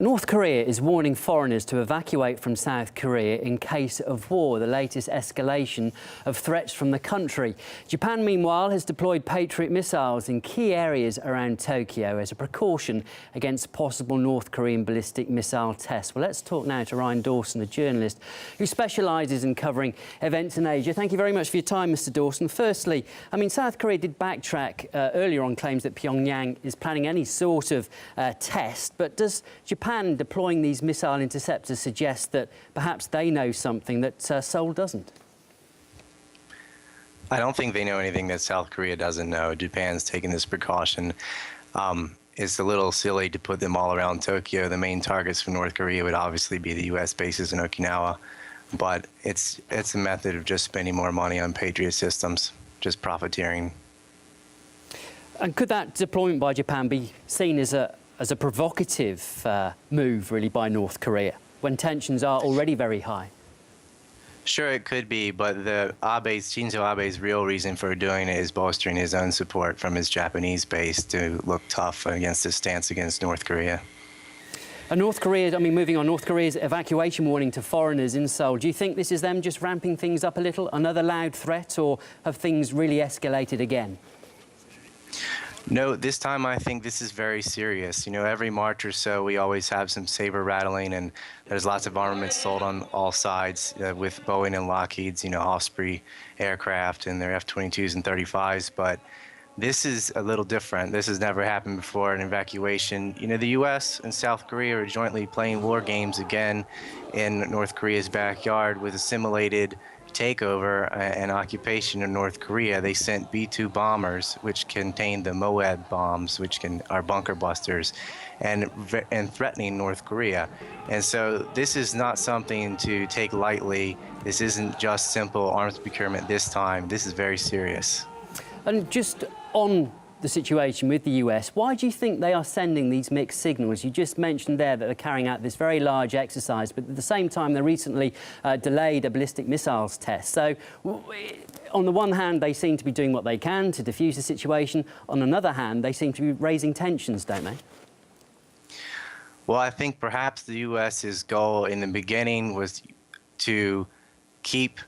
North Korea is warning foreigners to evacuate from South Korea in case of war, the latest escalation of threats from the country. Japan, meanwhile, has deployed Patriot missiles in key areas around Tokyo as a precaution against possible North Korean ballistic missile tests. Well, let's talk now to Ryan Dawson, a journalist who specialises in covering events in Asia. Thank you very much for your time, Mr. Dawson. Firstly, South Korea did backtrack earlier on claims that Pyongyang is planning any sort of test, but does Japan deploying these missile interceptors suggest that perhaps they know something that Seoul doesn't? I don't think they know anything that South Korea doesn't know. Japan's taking this precaution. It's a little silly to put them all around Tokyo. The main targets for North Korea would obviously be the U.S. bases in Okinawa, but it's a method of just spending more money on Patriot systems, just profiteering. And could that deployment by Japan be seen as a provocative move, really, by North Korea, when tensions are already very high? Sure, it could be, but Shinzo Abe's real reason for doing it is bolstering his own support from his Japanese base to look tough against his stance against North Korea. And North Korea, moving on, North Korea's evacuation warning to foreigners in Seoul. Do you think this is them just ramping things up a little, another loud threat, or have things really escalated again? No, this time I think this is very serious. You know, every March or so we always have some saber rattling, and there's lots of armaments sold on all sides with Boeing and Lockheed's, Osprey aircraft and their F-22s and 35s. But this is a little different. This has never happened before, an evacuation. The U.S. and South Korea are jointly playing war games again in North Korea's backyard with a simulated takeover and occupation of North Korea. They sent B-2 bombers, which contain the Moab bombs, which are bunker busters, and threatening North Korea. And so this is not something to take lightly. This isn't just simple arms procurement this time. This is very serious. And just on the situation with the US, why do you think they are sending these mixed signals? You just mentioned there that they're carrying out this very large exercise, but at the same time, they recently delayed a ballistic missiles test. So on the one hand, they seem to be doing what they can to defuse the situation. On another hand, they seem to be raising tensions, don't they? Well, I think perhaps the US's goal in the beginning was to keep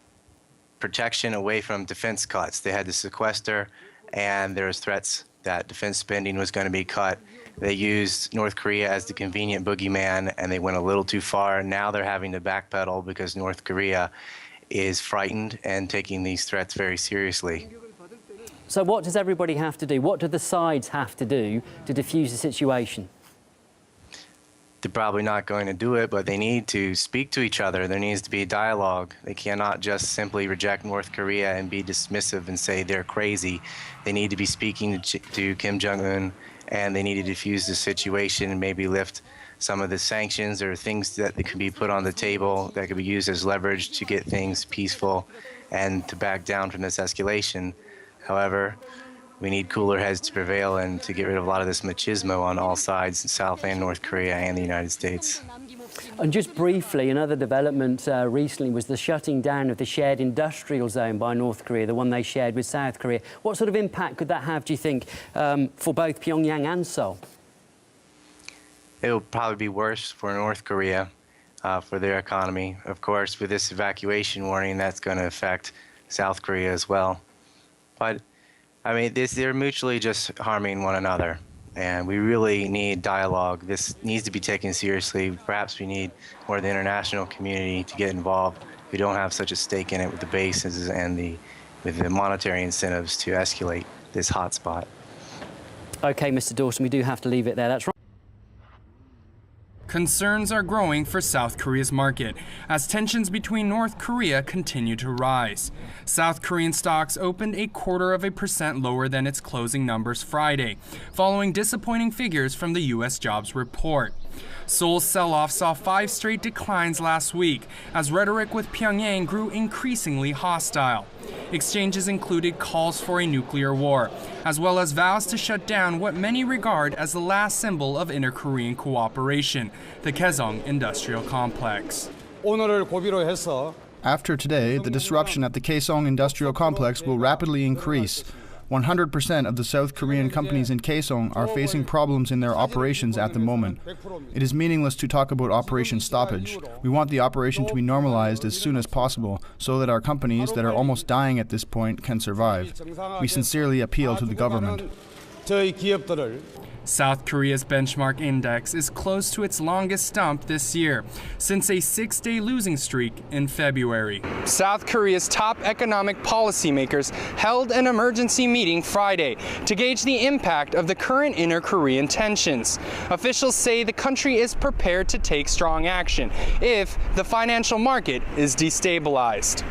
protection away from defense cuts. They had to sequester, and there was threats that defense spending was going to be cut. They used North Korea as the convenient boogeyman, and they went a little too far. Now they're having to backpedal because North Korea is frightened and taking these threats very seriously. So what does everybody have to do? What do the sides have to do to defuse the situation? They're probably not going to do it, but they need to speak to each other. There needs to be dialogue. They cannot just simply reject North Korea and be dismissive and say they're crazy. They need to be speaking to Kim Jong-un, and they need to defuse the situation and maybe lift some of the sanctions or things that could be put on the table that could be used as leverage to get things peaceful and to back down from this escalation. However, we need cooler heads to prevail and to get rid of a lot of this machismo on all sides, South and North Korea and the United States. And just briefly, another development recently was the shutting down of the shared industrial zone by North Korea, the one they shared with South Korea. What sort of impact could that have, do you think, for both Pyongyang and Seoul? It will probably be worse for North Korea, for their economy. Of course, with this evacuation warning, that's going to affect South Korea as well. But they're mutually just harming one another, and we really need dialogue. This needs to be taken seriously. Perhaps we need more of the international community to get involved. We don't have such a stake in it with the bases and with the monetary incentives to escalate this hotspot. OK, Mr. Dawson, we do have to leave it there. That's right. Concerns are growing for South Korea's market as tensions between North Korea continue to rise. South Korean stocks opened 0.25% lower than its closing numbers Friday, following disappointing figures from the U.S. jobs report. Seoul's sell-off saw 5 straight declines last week as rhetoric with Pyongyang grew increasingly hostile. Exchanges included calls for a nuclear war, as well as vows to shut down what many regard as the last symbol of inter-Korean cooperation, the Kaesong Industrial Complex. After today, the disruption at the Kaesong Industrial Complex will rapidly increase. 100% of the South Korean companies in Kaesong are facing problems in their operations at the moment. It is meaningless to talk about operation stoppage. We want the operation to be normalized as soon as possible so that our companies that are almost dying at this point can survive. We sincerely appeal to the government. South Korea's benchmark index is close to its longest slump this year, since a 6-day losing streak in February. South Korea's top economic policymakers held an emergency meeting Friday to gauge the impact of the current inter-Korean tensions. Officials say the country is prepared to take strong action if the financial market is destabilized.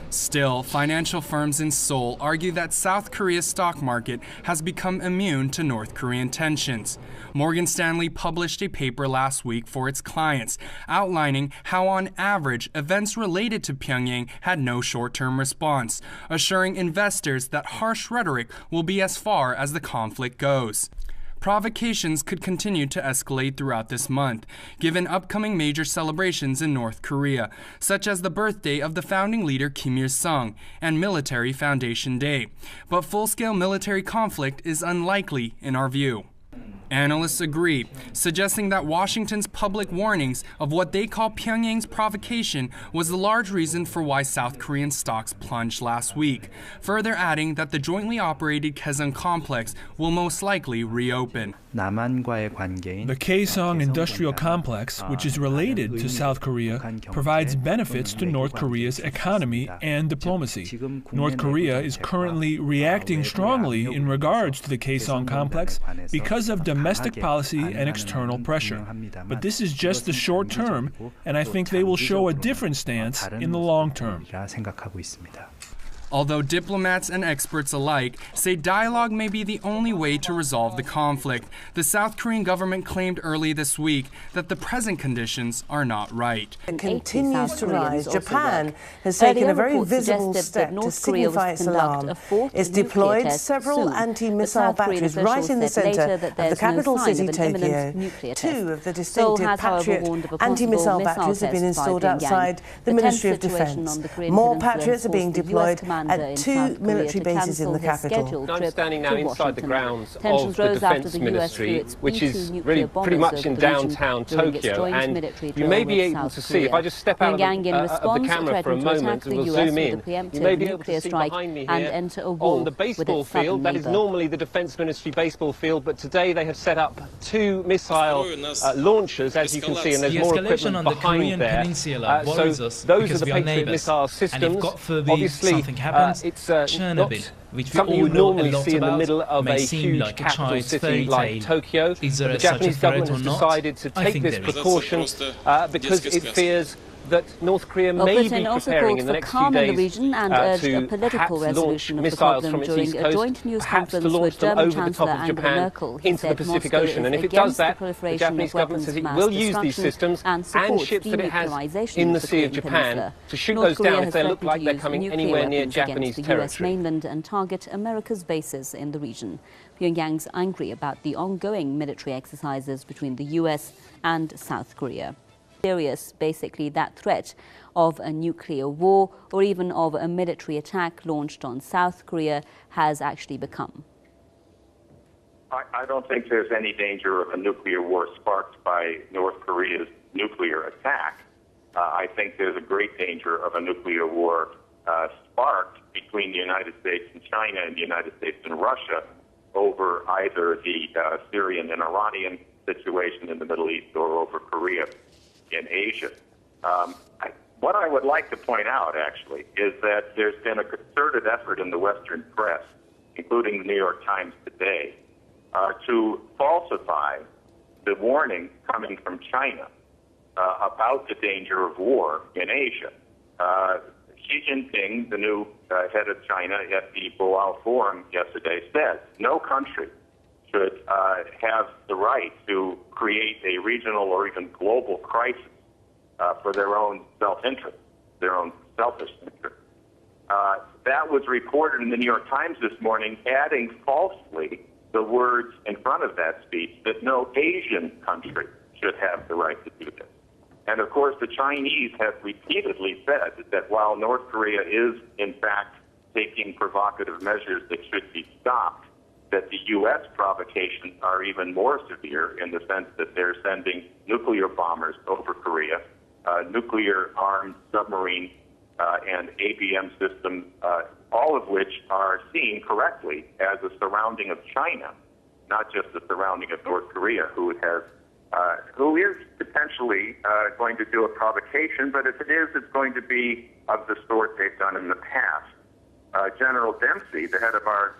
Still, financial firms in Seoul argue that South Korea's stock market has become immune to North Korean tensions. Morgan Stanley published a paper last week for its clients, outlining how on average events related to Pyongyang had no short-term response, assuring investors that harsh rhetoric will be as far as the conflict goes. Provocations could continue to escalate throughout this month, given upcoming major celebrations in North Korea, such as the birthday of the founding leader Kim Il-sung and Military Foundation Day. But full-scale military conflict is unlikely in our view. Analysts agree, suggesting that Washington's public warnings of what they call Pyongyang's provocation was the large reason for why South Korean stocks plunged last week, further adding that the jointly operated Kaesong complex will most likely reopen. The Kaesong Industrial Complex, which is related to South Korea, provides benefits to North Korea's economy and diplomacy. North Korea is currently reacting strongly in regards to the Kaesong complex because of domestic policy and external pressure. But this is just the short term, and I think they will show a different stance in the long term. Although diplomats and experts alike say dialogue may be the only way to resolve the conflict, the South Korean government claimed early this week that the present conditions are not right. It continues to rise. Japan has taken a very visible step to signify its alarm. It's deployed several anti-missile batteries right in the center of the capital city, Tokyo. 2 of the distinctive Patriot anti-missile batteries have been installed outside the Ministry of Defense. More Patriots are being deployed at 2 military bases in the capital. I'm standing now inside the grounds of the Defense Ministry, which is really pretty much in downtown Tokyo, and you may be able to see, if I just step out of the camera for a moment and we'll zoom in, you may be able to see behind me here on the baseball field. That is normally the Defense Ministry baseball field, but today they have set up 2 missile launchers, as you can see, and there's more equipment behind there. So those are the Patriot missile systems. Obviously, it's not something you would normally see in the middle of a huge capital city like Tokyo. The Japanese government has decided to take this precaution because it fears that North Korea may be preparing in the next few days to perhaps launch missiles from its east coast, perhaps to launch them over the top of Japan into the Pacific Ocean. And if it does that, the Japanese government says it will use these systems and ships that it has in the Sea of Japan to shoot those down if they look like they're coming anywhere near Japanese territory. Mainland and target America's bases in the region. Pyongyang's angry about the ongoing military exercises between the US and South Korea. Serious, basically, that threat of a nuclear war or even of a military attack launched on South Korea has actually become. I don't think there's any danger of a nuclear war sparked by North Korea's nuclear attack. I think there's a great danger of a nuclear war sparked between the United States and China and the United States and Russia over either the Syrian and Iranian situation in the Middle East or over Korea in Asia. What I would like to point out, actually, is that there's been a concerted effort in the Western press, including the New York Times today, to falsify the warning coming from China about the danger of war in Asia. Xi Jinping, the new head of China at the Boao Forum yesterday, said no country should have the right to create a regional or even global crisis for their own self-interest, their own selfish interest. That was reported in the New York Times this morning, adding falsely the words in front of that speech that no Asian country should have the right to do this. And of course, the Chinese have repeatedly said that while North Korea is, in fact, taking provocative measures that should be stopped, that the U.S. provocations are even more severe in the sense that they're sending nuclear bombers over Korea, nuclear-armed submarine and ABM systems, all of which are seen correctly as a surrounding of China, not just the surrounding of North Korea, who is potentially going to do a provocation, but if it is, it's going to be of the sort they've done in the past. General Dempsey, the head of our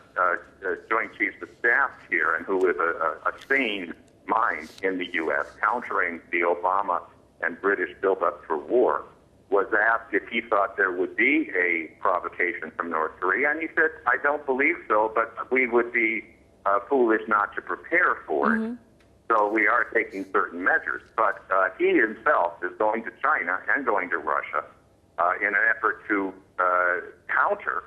Joint Chiefs of Staff here, and who is a sane mind in the U.S., countering the Obama and British buildup for war, was asked if he thought there would be a provocation from North Korea, and he said, I don't believe so, but we would be foolish not to prepare for it. So we are taking certain measures. But he himself is going to China and going to Russia in an effort to counter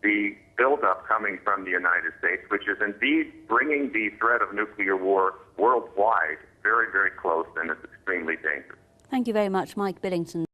the buildup coming from the United States, which is indeed bringing the threat of nuclear war worldwide very, very close, and it's extremely dangerous. Thank you very much, Mike Billington.